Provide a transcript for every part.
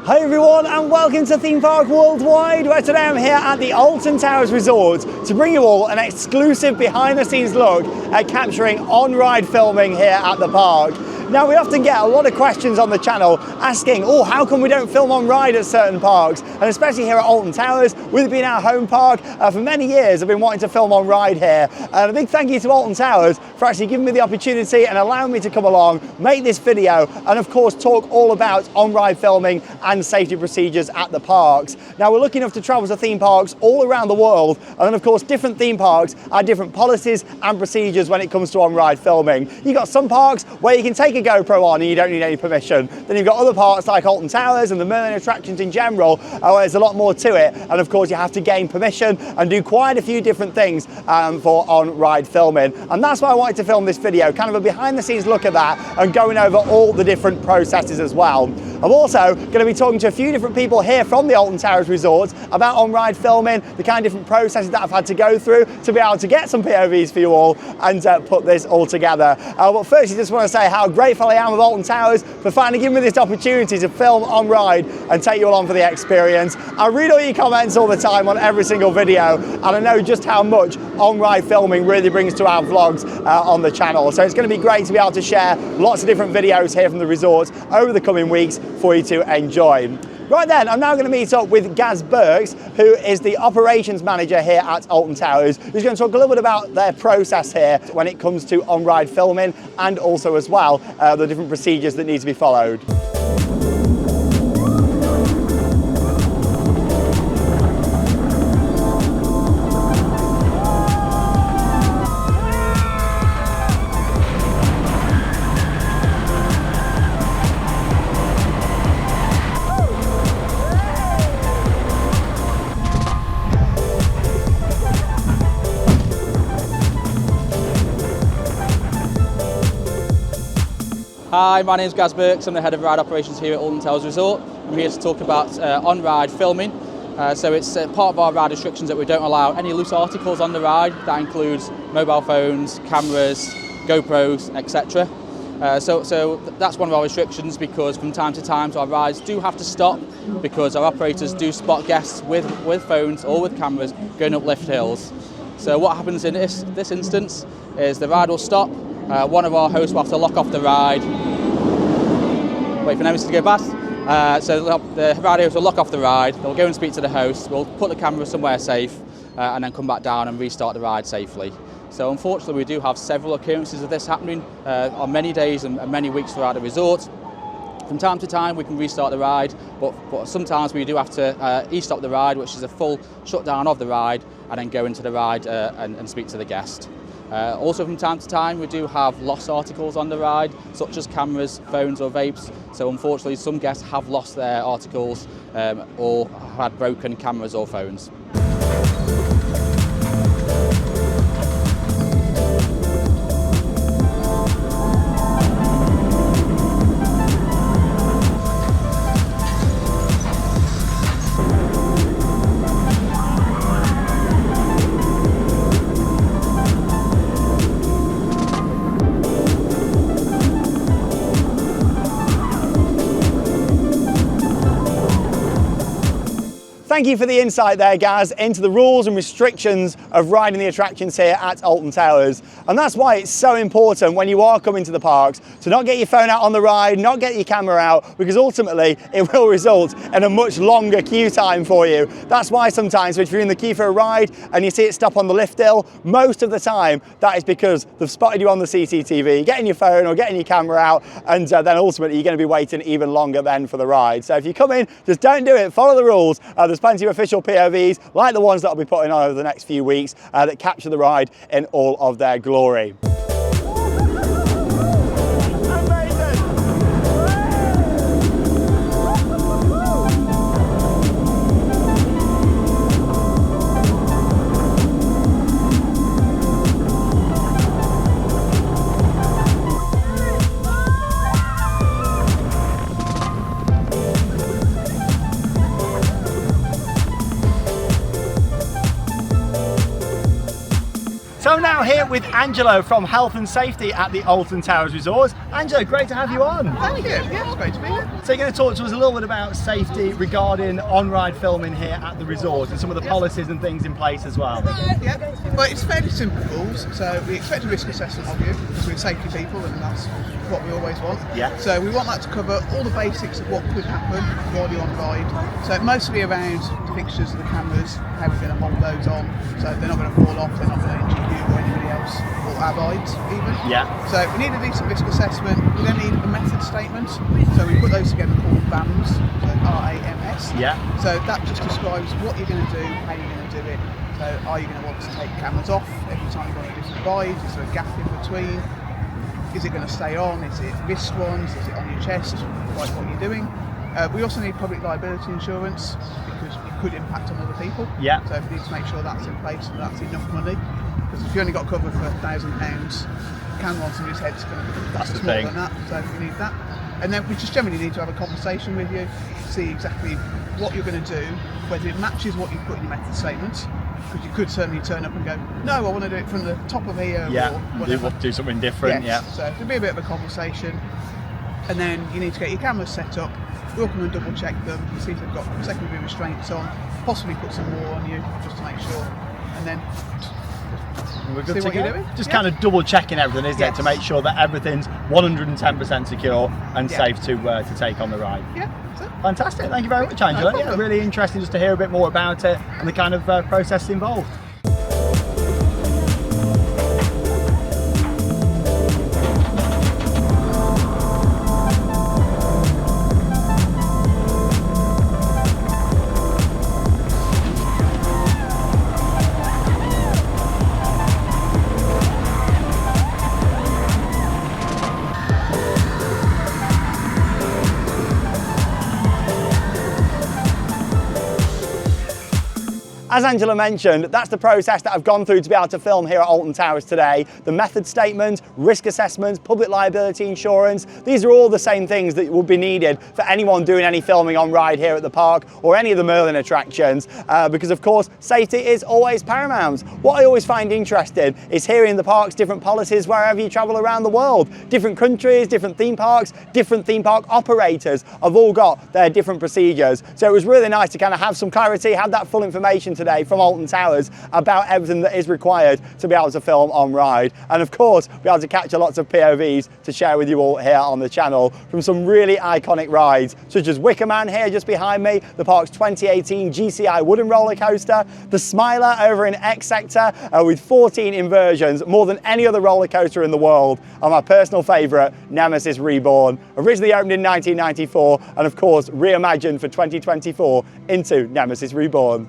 Hi everyone and welcome to Theme Park Worldwide, where today I'm here at the Alton Towers Resort to bring you all an exclusive behind the scenes look at capturing on-ride filming here at the park. Now, we often get a lot of questions on the channel asking, how come we don't film on ride at certain parks? And especially here at Alton Towers, with it being our home park, for many years I've been wanting to film on ride here. And a big thank you to Alton Towers for actually giving me the opportunity and allowing me to come along, make this video, and of course talk all about on-ride filming and safety procedures at the parks. Now, we're lucky enough to travel to theme parks all around the world, and then of course different theme parks have different policies and procedures when it comes to on-ride filming. You've got some parks where you can take a GoPro on and you don't need any permission. Then you've got other parks like Alton Towers and the Merlin attractions in general, where there's a lot more to it, and of course you have to gain permission and do quite a few different things for on-ride filming. And that's why I wanted to film this video, kind of a behind the scenes look at that and going over all the different processes as well. I'm also going to be talking to a few different people here from the Alton Towers Resort about on-ride filming, the kind of different processes that I've had to go through to be able to get some POVs for you all and put this all together. But first, I just want to say how grateful I am of Alton Towers for finally giving me this opportunity to film on ride and take you all on for the experience. I read all your comments all the time on every single video, and I know just how much on-ride filming really brings to our vlogs on the channel. So it's going to be great to be able to share lots of different videos here from the resort over the coming weeks for you to enjoy. Right then, I'm now going to meet up with Gaz Burks, who is the operations manager here at Alton Towers, who's going to talk a little bit about their process here when it comes to on-ride filming, and also as well the different procedures that need to be followed. Hi, my name is Gaz Burks. I'm the head of ride operations here at Alton Towers Resort. I'm here to talk about on-ride filming. So it's part of our ride restrictions that we don't allow any loose articles on the ride. That includes mobile phones, cameras, GoPros, etc. So that's one of our restrictions, because from time to time our rides do have to stop because our operators do spot guests with phones or with cameras going up lift hills. So what happens in this instance is the ride will stop. One of our hosts will have to lock off the ride. Wait for Nemesis to go past. So the ride host will lock off the ride. They'll go and speak to the host. We'll put the camera somewhere safe and then come back down and restart the ride safely. So unfortunately, we do have several occurrences of this happening on many days and many weeks throughout the resort. From time to time, we can restart the ride, but sometimes we do have to e-stop the ride, which is a full shutdown of the ride, and then go into the ride and speak to the guest. Also, from time to time, we do have lost articles on the ride, such as cameras, phones or vapes. So unfortunately, some guests have lost their articles or had broken cameras or phones. Thank you for the insight there, Gaz, into the rules and restrictions of riding the attractions here at Alton Towers. And that's why it's so important when you are coming to the parks to not get your phone out on the ride, not get your camera out, because ultimately it will result in a much longer queue time for you. That's why sometimes if you're in the queue for a ride and you see it stop on the lift hill, most of the time that is because they've spotted you on the CCTV, getting your phone or getting your camera out, and then ultimately you're going to be waiting even longer then for the ride. So if you come in, just don't do it, follow the rules. There's plenty of official POVs, like the ones that I'll be putting on over the next few weeks, that capture the ride in all of their glory. So now now here with Angelo from Health and Safety at the Alton Towers Resort. Angelo, great to have you on. Thank you. Yeah, it's great to be here. So you're going to talk to us a little bit about safety regarding on-ride filming here at the resort and some of the policies and things in place as well. Yeah, well, it's fairly simple rules. So we expect a risk assessment of you because we're safety people and that's what we always want. Yeah. So we want that to cover all the basics of what could happen while you're on ride. So mostly around the fixtures of the cameras, how we're going to hold those on so they're not going to fall off, they're not going to injure you or anybody else or our rides even. Yeah. So we need a decent risk assessment. We then need a method statement. So we put those together called RAMS, so RAMS. Yeah. So that just describes what you're going to do, how you're going to do it. So are you going to want to take cameras off every time you go on a different ride? Is there a gap in between? Is it going to stay on? Is it wrist ones? Is it on your chest? Like what you're doing. We also need public liability insurance because it could impact on other people. Yeah. So we need to make sure that's in place and that's enough money. Because if you only got covered for £1,000, camera on somebody's head's going to be That's the smaller thing. than that. So we need that. And then we just generally need to have a conversation with you, see exactly what you're going to do, whether it matches what you put in your method statement. Because you could certainly turn up and go, no, I want to do it from the top of here Yeah, or you whatever. want to do something different, Yes. yeah. So it'll be a bit of a conversation. And then you need to get your cameras set up. We'll come and double check them, see if they've got secondary restraints on, possibly put some more on you just to make sure. And then We're good see to what go. you're doing. Just Yeah. kind of double checking everything, isn't it, Yes. to make sure that everything's 110% secure and Yeah. safe to take on the ride. Yeah, that's it. Fantastic, thank you very much, Angela. No Yeah, problem. really interesting just to hear a bit more about it and the kind of process involved. As Angela mentioned, that's the process that I've gone through to be able to film here at Alton Towers today. The method statement, risk assessments, public liability insurance, these are all the same things that will be needed for anyone doing any filming on ride here at the park or any of the Merlin attractions, because of course safety is always paramount. What I always find interesting is hearing in the parks different policies wherever you travel around the world. Different countries, different theme parks, different theme park operators have all got their different procedures. So it was really nice to kind of have some clarity, have that full information today from Alton Towers about everything that is required to be able to film on ride, and of course be able to capture lots of POVs to share with you all here on the channel from some really iconic rides such as Wicker Man here just behind me, the park's 2018 GCI wooden roller coaster, the Smiler over in X Sector with 14 inversions, more than any other roller coaster in the world, and my personal favourite, Nemesis Reborn, originally opened in 1994 and of course reimagined for 2024 into Nemesis Reborn.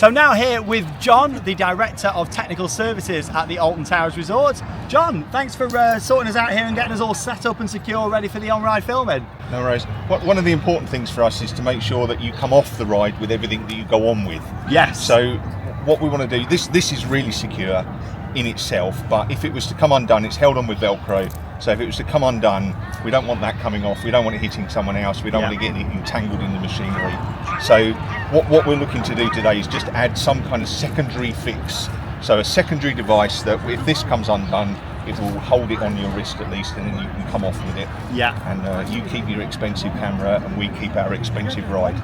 So now here with John, the Director of Technical Services at the Alton Towers Resort. John, thanks for sorting us out here and getting us all set up and secure, ready for the on-ride filming. No worries. One of the important things for us is to make sure that you come off the ride with everything that you go on with. Yes. So what we want to do, this is really secure in itself, but if it was to come undone, it's held on with Velcro. So if it was to come undone, we don't want that coming off. We don't want it hitting someone else. We don't want to get it entangled in the machinery. So what we're looking to do today is just add some kind of secondary fix. So a secondary device that if this comes undone, it will hold it on your wrist at least, and then you can come off with it. Yeah. And you keep your expensive camera and we keep our expensive ride.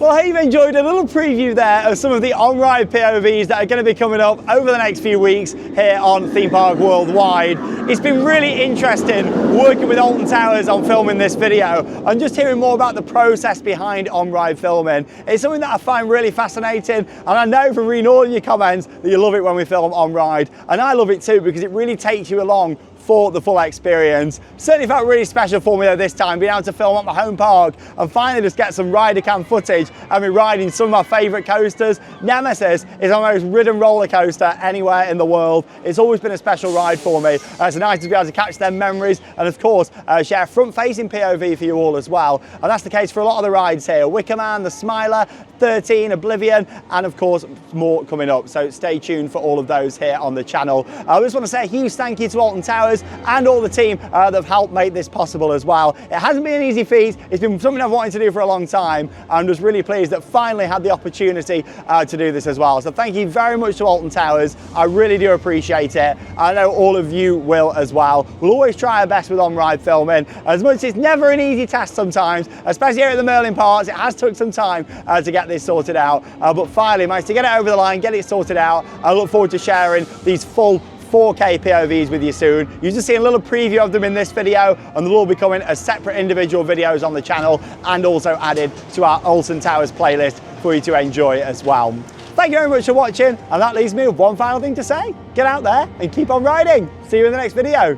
Well, hey enjoyed a little preview there of some of the on-ride POVs that are going to be coming up over the next few weeks here on Theme Park Worldwide. It's been really interesting working with Alton Towers on filming this video and just hearing more about the process behind on-ride filming. It's something that I find really fascinating, and I know from reading all of your comments that you love it when we film on-ride, and I love it too because it really takes you along for the full experience. Certainly felt really special for me though this time, being able to film at my home park and finally just get some rider cam footage and me riding some of my favourite coasters. Nemesis is my most ridden roller coaster anywhere in the world. It's always been a special ride for me. It's nice to be able to catch them memories and of course share a front-facing POV for you all as well. And that's the case for a lot of the rides here. Wicker Man, the Smiler, 13, Oblivion, and of course more coming up. So stay tuned for all of those here on the channel. I just want to say a huge thank you to Alton Towers and all the team that have helped make this possible as well. It hasn't been an easy feat. It's been something I've wanted to do for a long time. I'm just really pleased that finally had the opportunity to do this as well. So thank you very much to Alton Towers. I really do appreciate it. I know all of you will as well. We'll always try our best with on-ride filming. As much as it's never an easy task sometimes, especially here at the Merlin Parks, it has took some time to get this sorted out. But finally managed to get it over the line, get it sorted out. I look forward to sharing these full 4K POVs with you soon. You've just seen a little preview of them in this video, and they'll all be coming as separate individual videos on the channel and also added to our Alton Towers playlist for you to enjoy as well. Thank you very much for watching, and that leaves me with one final thing to say. Get out there and keep on riding. See you in the next video.